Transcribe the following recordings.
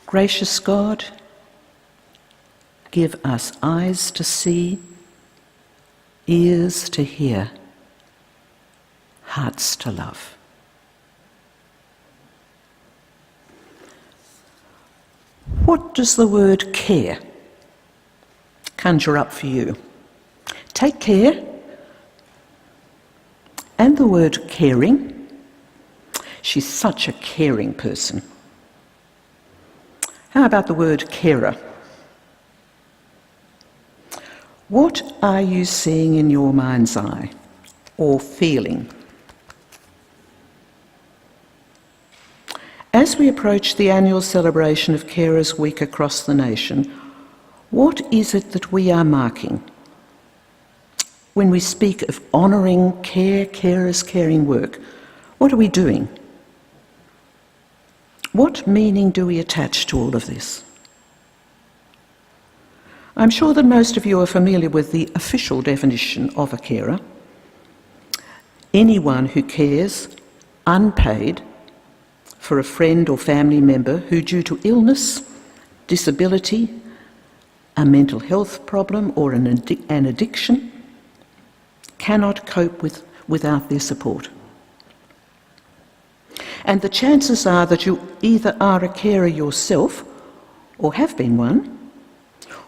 Gracious God, give us eyes to see, ears to hear, hearts to love. What does the word care conjure up for you? Take care, and the word caring. She's such a caring person. How about the word carer? What are you seeing in your mind's eye or feeling? As we approach the annual celebration of Carers Week across the nation, what is it that we are marking? When we speak of honouring care, carers, caring work, what are we doing? What meaning do we attach to all of this? I'm sure that most of you are familiar with the official definition of a carer. Anyone who cares, unpaid, for a friend or family member who, due to illness, disability, a mental health problem or an addiction, cannot cope without their support. And the chances are that you either are a carer yourself or have been one,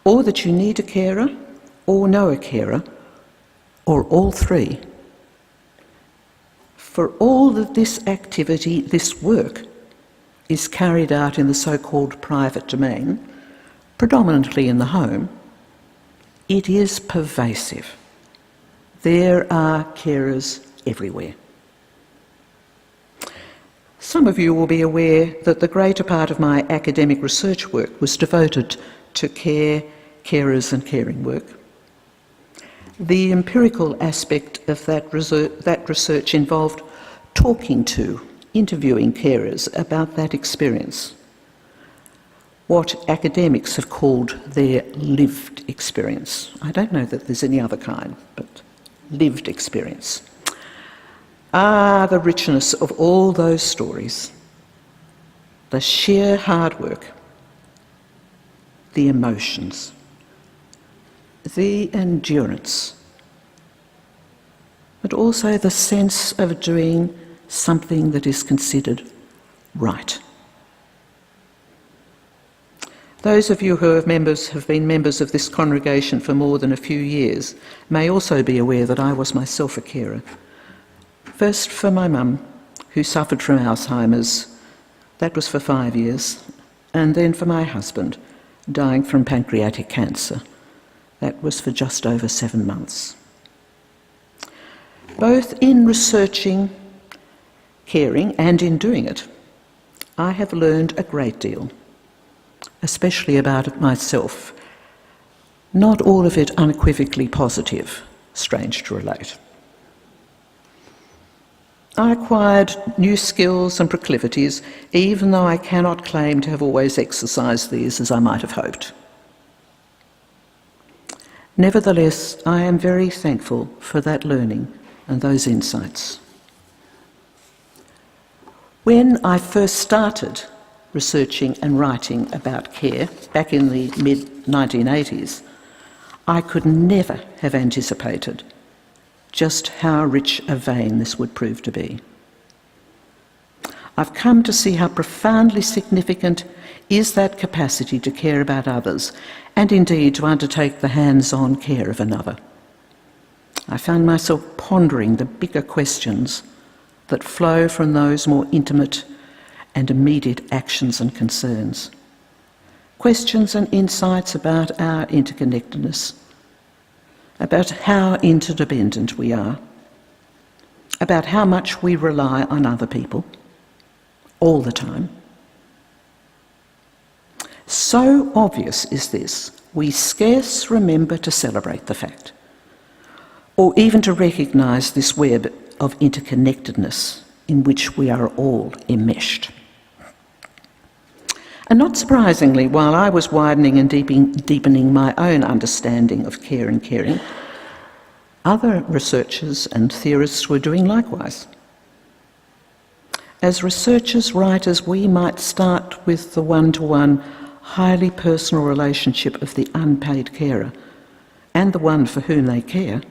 or that you need a carer or know a carer, or all three. For all that this activity, this work, is carried out in the so-called private domain, predominantly in the home, it is pervasive. There are carers everywhere. Some of you will be aware that the greater part of my academic research work was devoted to care, carers and caring work. The empirical aspect of that research involved talking to, interviewing carers about that experience, what academics have called their lived experience. I don't know that there's any other kind, but lived experience. Ah, the richness of all those stories, the sheer hard work, the emotions, the endurance, but also the sense of doing something that is considered right. Those of you who have been members of this congregation for more than a few years may also be aware that I was myself a carer. First for my mum, who suffered from Alzheimer's. That was for 5 years. And then for my husband, dying from pancreatic cancer. That was for just over 7 months. Both in researching, caring, and in doing it, I have learned a great deal, especially about it myself. Not all of it unequivocally positive, strange to relate. I acquired new skills and proclivities, even though I cannot claim to have always exercised these as I might have hoped. Nevertheless, I am very thankful for that learning and those insights. When I first started researching and writing about care back in the mid-1980s, I could never have anticipated just how rich a vein this would prove to be. I've come to see how profoundly significant is that capacity to care about others and indeed to undertake the hands-on care of another. I found myself pondering the bigger questions that flow from those more intimate and immediate actions and concerns. Questions and insights about our interconnectedness, about how interdependent we are, about how much we rely on other people all the time. So obvious is this, we scarce remember to celebrate the fact, or even to recognise this web of interconnectedness in which we are all enmeshed. And not surprisingly, while I was widening and deepening my own understanding of care and caring, other researchers and theorists were doing likewise. As researchers, writers, we might start with the one-to-one, highly personal relationship of the unpaid carer and the one for whom they care,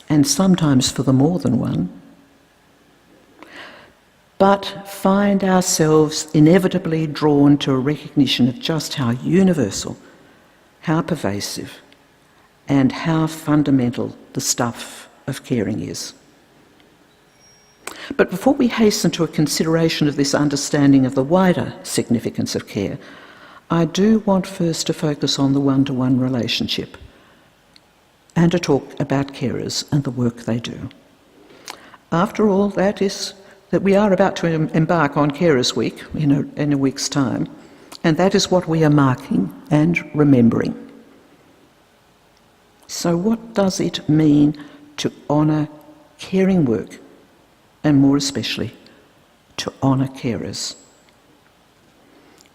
and sometimes for the more than one, but find ourselves inevitably drawn to a recognition of just how universal, how pervasive, and how fundamental the stuff of caring is. But before we hasten to a consideration of this understanding of the wider significance of care, I do want first to focus on the one-to-one relationship and to talk about carers and the work they do. After all, that we are about to embark on Carers Week in a week's time, and that is what we are marking and remembering. So what does it mean to honour caring work, and more especially, to honour carers?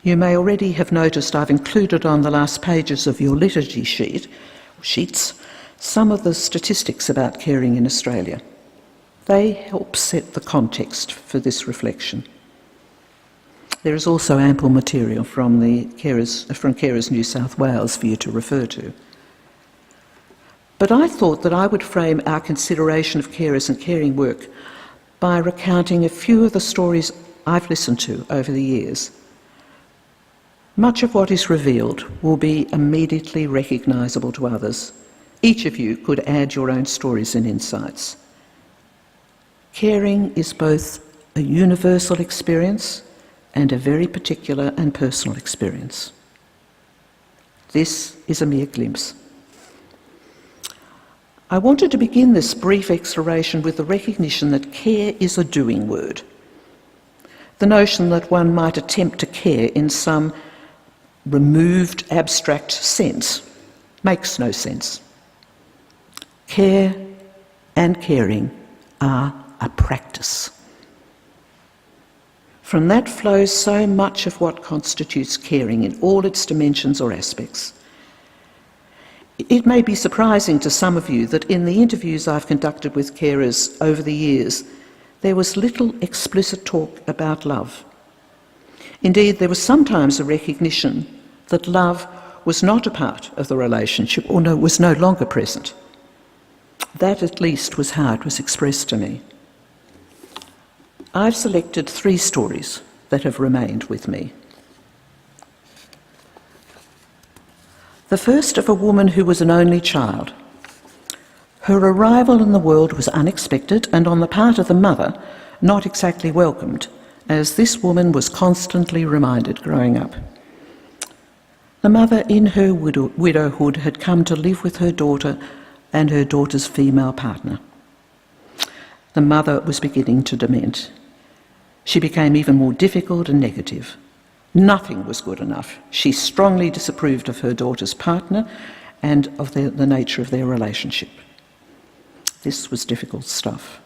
You may already have noticed I've included on the last pages of your liturgy sheets some of the statistics about caring in Australia. They help set the context for this reflection. There is also ample material from Carers New South Wales for you to refer to. But I thought that I would frame our consideration of carers and caring work by recounting a few of the stories I've listened to over the years. Much of what is revealed will be immediately recognisable to others. Each of you could add your own stories and insights. Caring is both a universal experience and a very particular and personal experience. This is a mere glimpse. I wanted to begin this brief exploration with the recognition that care is a doing word. The notion that one might attempt to care in some removed, abstract sense makes no sense. Care and caring are a practice. From that flows so much of what constitutes caring in all its dimensions or aspects. It may be surprising to some of you that in the interviews I've conducted with carers over the years, there was little explicit talk about love. Indeed, there was sometimes a recognition that love was not a part of the relationship or was no longer present. That at least was how it was expressed to me. I've selected 3 stories that have remained with me. The first of a woman who was an only child. Her arrival in the world was unexpected and on the part of the mother not exactly welcomed, as this woman was constantly reminded growing up. The mother in her widowhood had come to live with her daughter and her daughter's female partner. The mother was beginning to dement. She became even more difficult and negative. Nothing was good enough. She strongly disapproved of her daughter's partner and of the nature of their relationship. This was difficult stuff.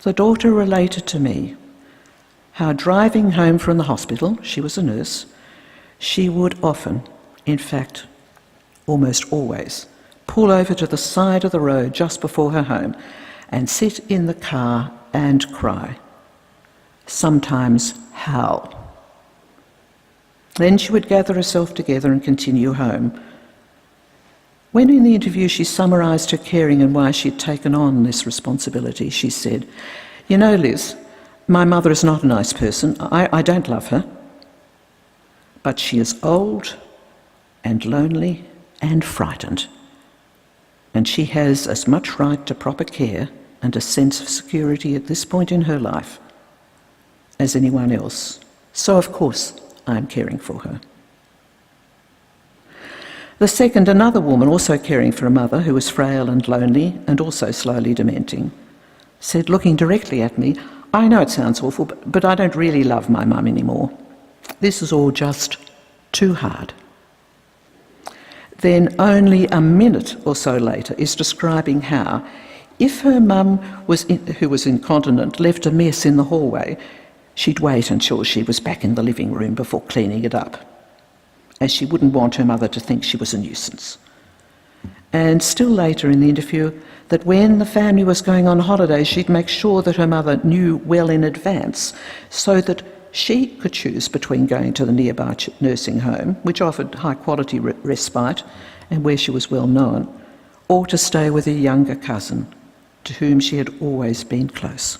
The daughter related to me how driving home from the hospital, she was a nurse, she would often, in fact, almost always, pull over to the side of the road just before her home and sit in the car and cry, sometimes howl. Then she would gather herself together and continue home. When in the interview she summarised her caring and why she had taken on this responsibility, she said, "You know, Liz, my mother is not a nice person. I don't love her. But she is old and lonely and frightened. And she has as much right to proper care and a sense of security at this point in her life as anyone else. So, of course, I'm caring for her." The second, another woman also caring for a mother who was frail and lonely and also slowly dementing, said, looking directly at me, "I know it sounds awful, but I don't really love my mum anymore. This is all just too hard." Then only a minute or so later is describing how, if her mum, who was incontinent, left a mess in the hallway, she'd wait until she was back in the living room before cleaning it up, as she wouldn't want her mother to think she was a nuisance. And still later in the interview, that when the family was going on holiday, she'd make sure that her mother knew well in advance so that she could choose between going to the nearby nursing home, which offered high-quality respite and where she was well known, or to stay with a younger cousin to whom she had always been close.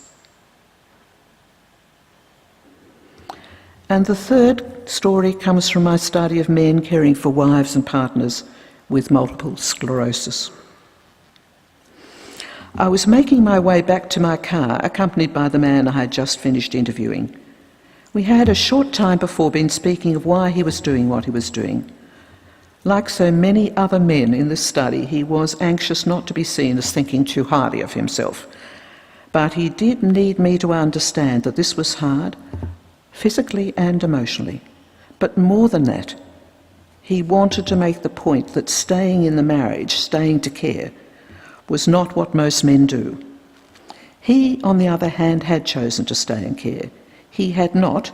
And the third story comes from my study of men caring for wives and partners with multiple sclerosis. I was making my way back to my car, accompanied by the man I had just finished interviewing. We had a short time before been speaking of why he was doing what he was doing. Like so many other men in this study, he was anxious not to be seen as thinking too highly of himself. But he did need me to understand that this was hard, physically and emotionally. But more than that, he wanted to make the point that staying in the marriage, staying to care, was not what most men do. He, on the other hand, had chosen to stay and care. He had not,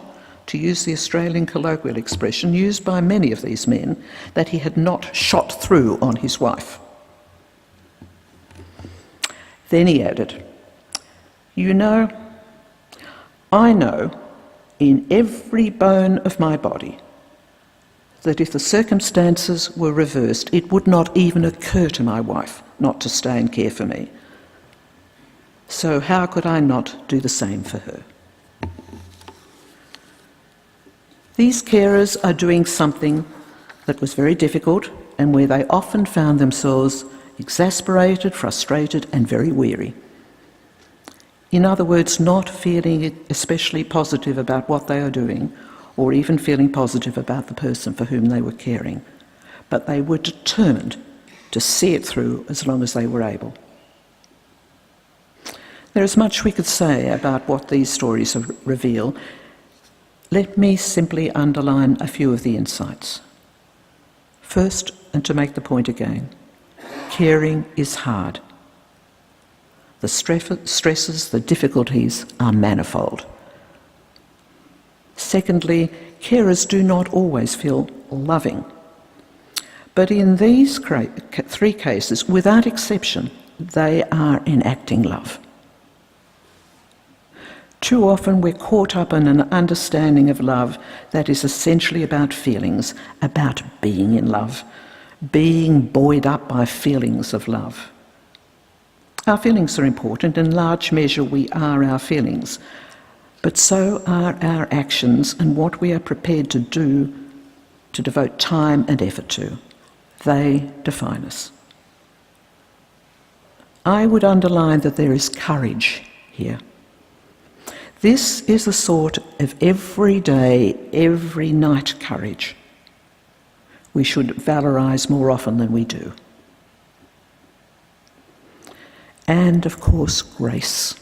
to use the Australian colloquial expression used by many of these men, that he had not shot through on his wife. Then he added, "You know, I know in every bone of my body that if the circumstances were reversed, it would not even occur to my wife not to stay and care for me. So how could I not do the same for her?" These carers are doing something that was very difficult and where they often found themselves exasperated, frustrated and very weary. In other words, not feeling especially positive about what they are doing or even feeling positive about the person for whom they were caring, but they were determined to see it through as long as they were able. There is much we could say about what these stories reveal. Let me simply underline a few of the insights. First, and to make the point again, caring is hard. The stresses, the difficulties are manifold. Secondly, carers do not always feel loving. But in these three cases, without exception, they are enacting love. Too often we're caught up in an understanding of love that is essentially about feelings, about being in love, being buoyed up by feelings of love. Our feelings are important. In large measure we are our feelings, but so are our actions and what we are prepared to do, to devote time and effort to. They define us. I would underline that there is courage here. This is the sort of everyday, every night courage we should valorise more often than we do. And of course, grace.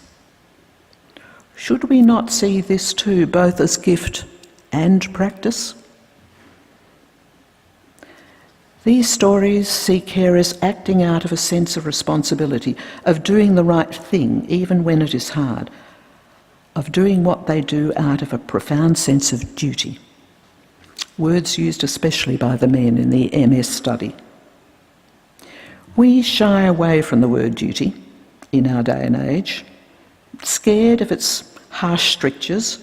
Should we not see this too, both as gift and practice? These stories see carers acting out of a sense of responsibility, of doing the right thing even when it is hard, of doing what they do out of a profound sense of duty. Words used especially by the men in the MS study. We shy away from the word duty in our day and age, scared of its harsh strictures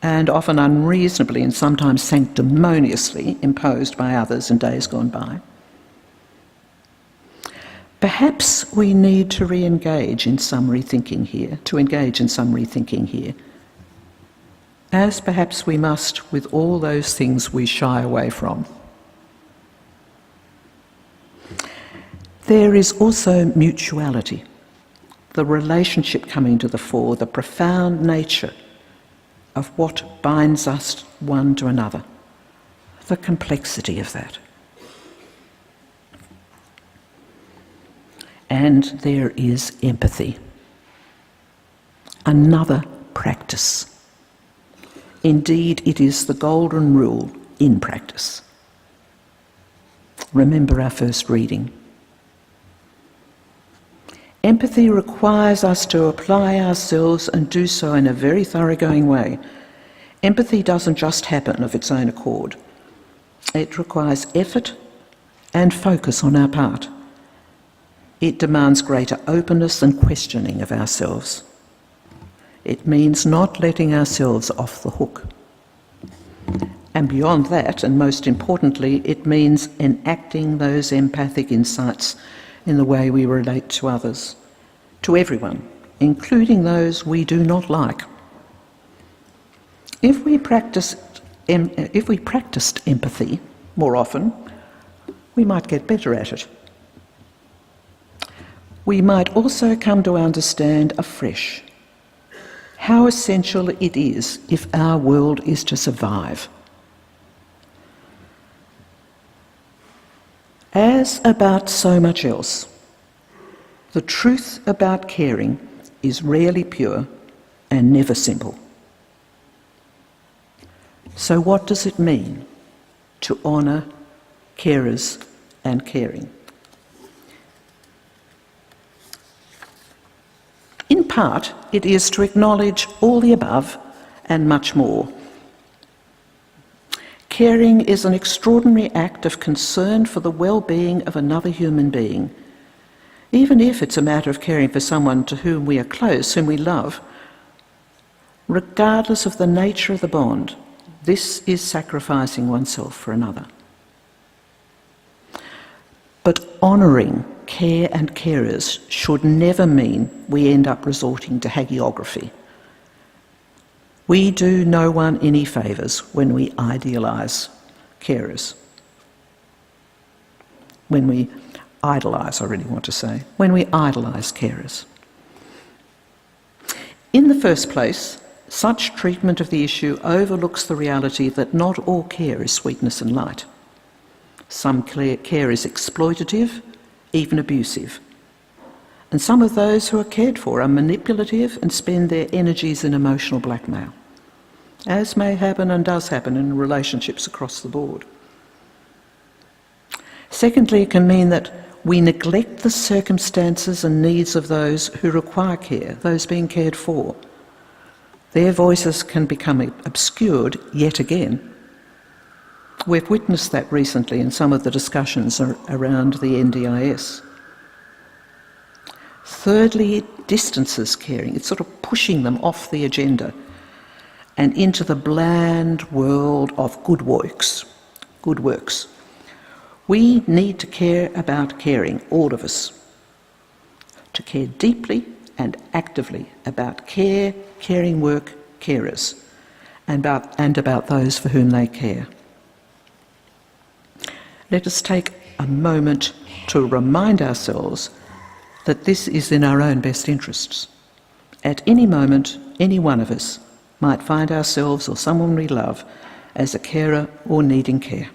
and often unreasonably and sometimes sanctimoniously imposed by others in days gone by. Perhaps we need to engage in some rethinking here, as perhaps we must with all those things we shy away from. There is also mutuality, the relationship coming to the fore, the profound nature of what binds us one to another, the complexity of that. And there is empathy, another practice. Indeed, it is the golden rule in practice. Remember our first reading. Empathy requires us to apply ourselves and do so in a very thoroughgoing way. Empathy doesn't just happen of its own accord. It requires effort and focus on our part. It demands greater openness and questioning of ourselves. It means not letting ourselves off the hook. And beyond that, and most importantly, it means enacting those empathic insights in the way we relate to others, to everyone, including those we do not like. If we practiced empathy more often, we might get better at it. We might also come to understand afresh how essential it is if our world is to survive. As about so much else, the truth about caring is rarely pure and never simple. So what does it mean to honour carers and caring? In part, it is to acknowledge all the above and much more. Caring is an extraordinary act of concern for the well-being of another human being, even if it's a matter of caring for someone to whom we are close, whom we love. Regardless of the nature of the bond, this is sacrificing oneself for another. But honouring care and carers should never mean we end up resorting to hagiography. We do no one any favours when we idealise carers. When we idolise, I really want to say, when we idolise carers. In the first place, such treatment of the issue overlooks the reality that not all care is sweetness and light. Some care is exploitative, even abusive. And some of those who are cared for are manipulative and spend their energies in emotional blackmail, as may happen and does happen in relationships across the board. Secondly, it can mean that we neglect the circumstances and needs of those who require care, those being cared for. Their voices can become obscured yet again. We've witnessed that recently in some of the discussions around the NDIS. Thirdly, it distances caring. It's sort of pushing them off the agenda and into the bland world of good works. Good works. We need to care about caring, all of us. To care deeply and actively about care, caring work, carers, and about those for whom they care. Let us take a moment to remind ourselves that this is in our own best interests. At any moment, any one of us might find ourselves or someone we love as a carer or needing care.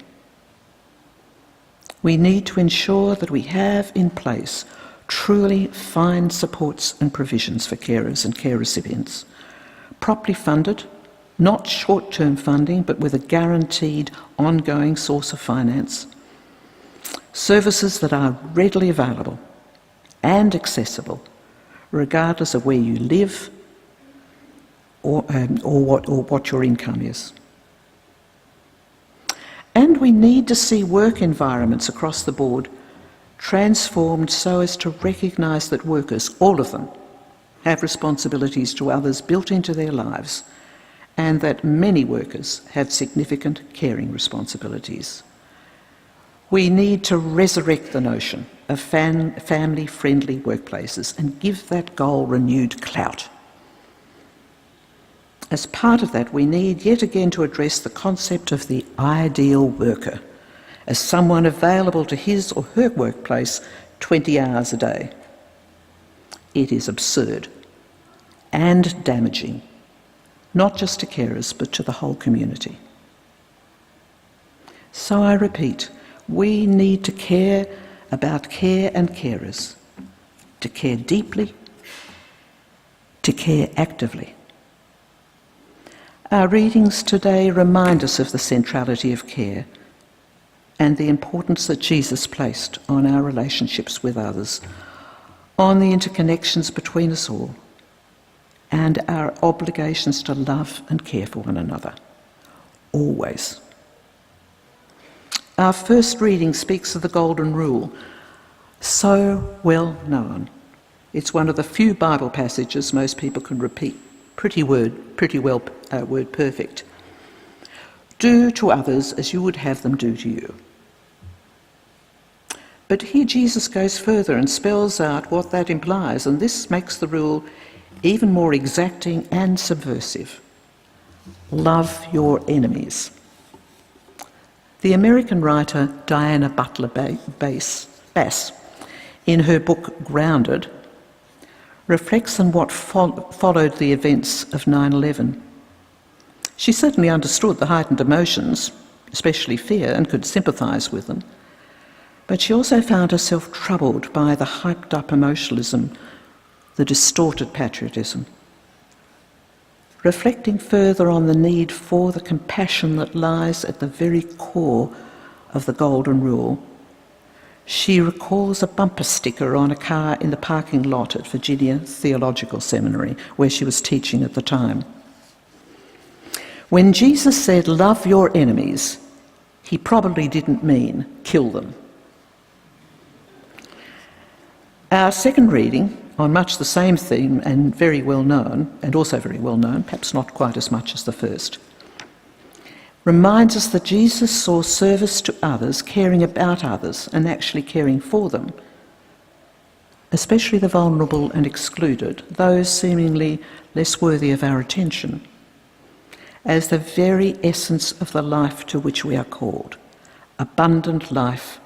We need to ensure that we have in place truly fine supports and provisions for carers and care recipients, properly funded, not short-term funding, but with a guaranteed ongoing source of finance, services that are readily available and accessible, regardless of where you live or what your income is. And we need to see work environments across the board transformed so as to recognise that workers, all of them, have responsibilities to others built into their lives, and that many workers have significant caring responsibilities. We need to resurrect the notion of family-friendly workplaces and give that goal renewed clout. As part of that, we need yet again to address the concept of the ideal worker as someone available to his or her workplace 20 hours a day. It is absurd and damaging, not just to carers, but to the whole community. So I repeat, we need to care about care and carers, to care deeply, to care actively. Our readings today remind us of the centrality of care and the importance that Jesus placed on our relationships with others, on the interconnections between us all, and our obligations to love and care for one another, always. Our first reading speaks of the Golden Rule, so well known. It's one of the few Bible passages most people can repeat pretty well word perfect. Do to others as you would have them do to you. But here Jesus goes further and spells out what that implies, and this makes the rule even more exacting and subversive. Love your enemies. The American writer Diana Butler Bass, in her book Grounded, reflects on what followed the events of 9/11. She certainly understood the heightened emotions, especially fear, and could sympathise with them. But she also found herself troubled by the hyped-up emotionalism, the distorted patriotism. Reflecting further on the need for the compassion that lies at the very core of the Golden Rule, she recalls a bumper sticker on a car in the parking lot at Virginia Theological Seminary, where she was teaching at the time. When Jesus said, "Love your enemies," he probably didn't mean kill them. Our second reading, on much the same theme and very well known, perhaps not quite as much as the first, reminds us that Jesus saw service to others, caring about others and actually caring for them, especially the vulnerable and excluded, those seemingly less worthy of our attention, as the very essence of the life to which we are called. Abundant life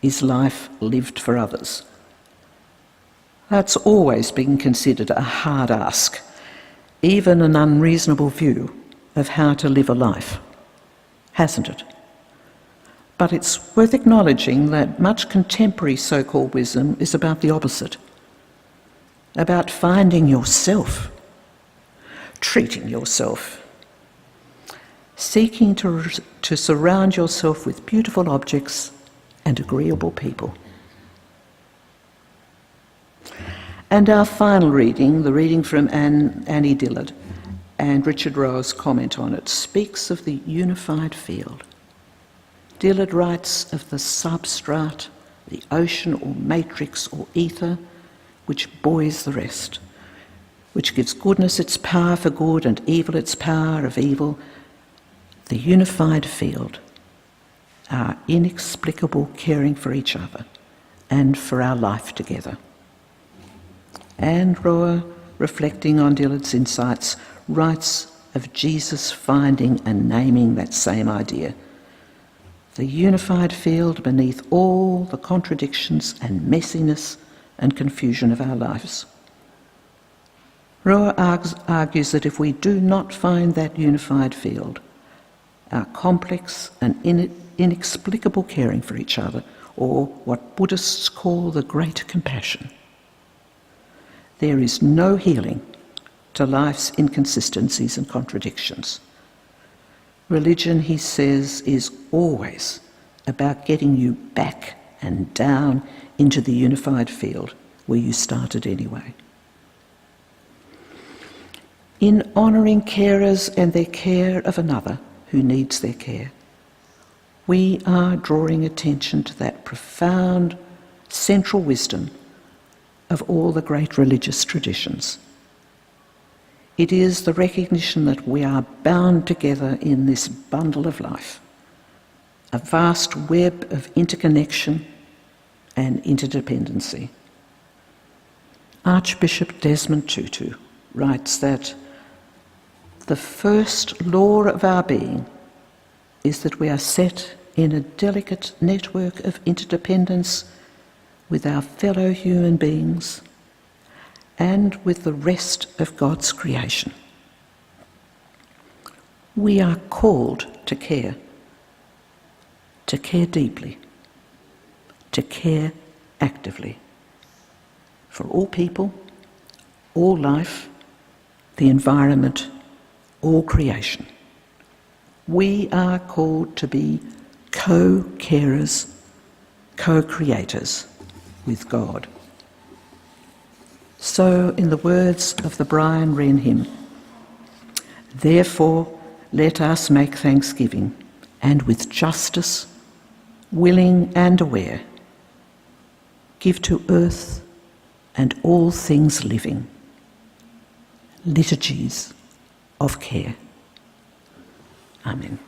is life lived for others. That's always been considered a hard ask, even an unreasonable view of how to live a life, hasn't it? But it's worth acknowledging that much contemporary so-called wisdom is about the opposite, about finding yourself, treating yourself, seeking to surround yourself with beautiful objects and agreeable people. And our final reading, the reading from Annie Dillard and Richard Rowe's comment on it, speaks of the unified field. Dillard writes of the substrate, the ocean or matrix or ether, which buoys the rest, which gives goodness its power for good and evil its power of evil. The unified field, our inexplicable caring for each other and for our life together. And Rowe, reflecting on Dillard's insights, writes of Jesus finding and naming that same idea. The unified field beneath all the contradictions and messiness and confusion of our lives. Rowe argues that if we do not find that unified field, our complex and inexplicable caring for each other, or what Buddhists call the great compassion, there is no healing to life's inconsistencies and contradictions. Religion, he says, is always about getting you back and down into the unified field where you started anyway. In honouring carers and their care of another who needs their care, we are drawing attention to that profound central wisdom of all the great religious traditions. It is the recognition that we are bound together in this bundle of life, a vast web of interconnection and interdependency. Archbishop Desmond Tutu writes that the first law of our being is that we are set in a delicate network of interdependence with our fellow human beings and with the rest of God's creation. We are called to care deeply, to care actively for all people, all life, the environment, all creation. We are called to be co-carers, co-creators with God. So, in the words of the Brian Wren hymn, therefore let us make thanksgiving, and with justice willing and aware, give to earth and all things living liturgies of care. Amen.